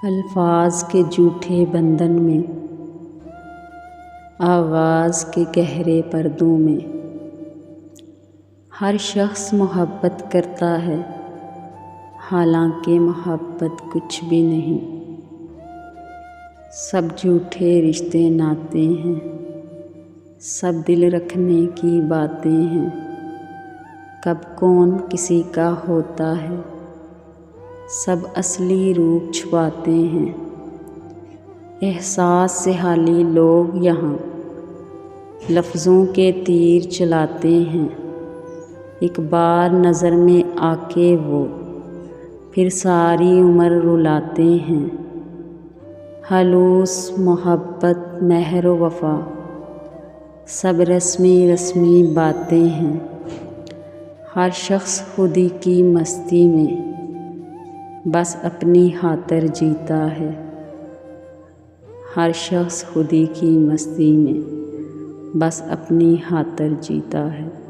अल्फाज के झूठे बंधन में, आवाज़ के गहरे पर्दों में, हर शख्स मोहब्बत करता है, हालांकि मोहब्बत कुछ भी नहीं। सब झूठे रिश्ते नाते हैं, सब दिल रखने की बातें हैं। कब कौन किसी का होता है, सब असली रूप छुपाते हैं। एहसास से हाली लोग यहाँ लफ्ज़ों के तीर चलाते हैं। एक बार नज़र में आके वो फिर सारी उम्र रुलाते हैं। हलूस मोहब्बत महर वफ़ा सब रस्मी रस्मी बातें हैं। हर शख्स खुदी की मस्ती में बस अपनी खातिर जीता है। हर शख्स खुदी की मस्ती में बस अपनी खातिर जीता है।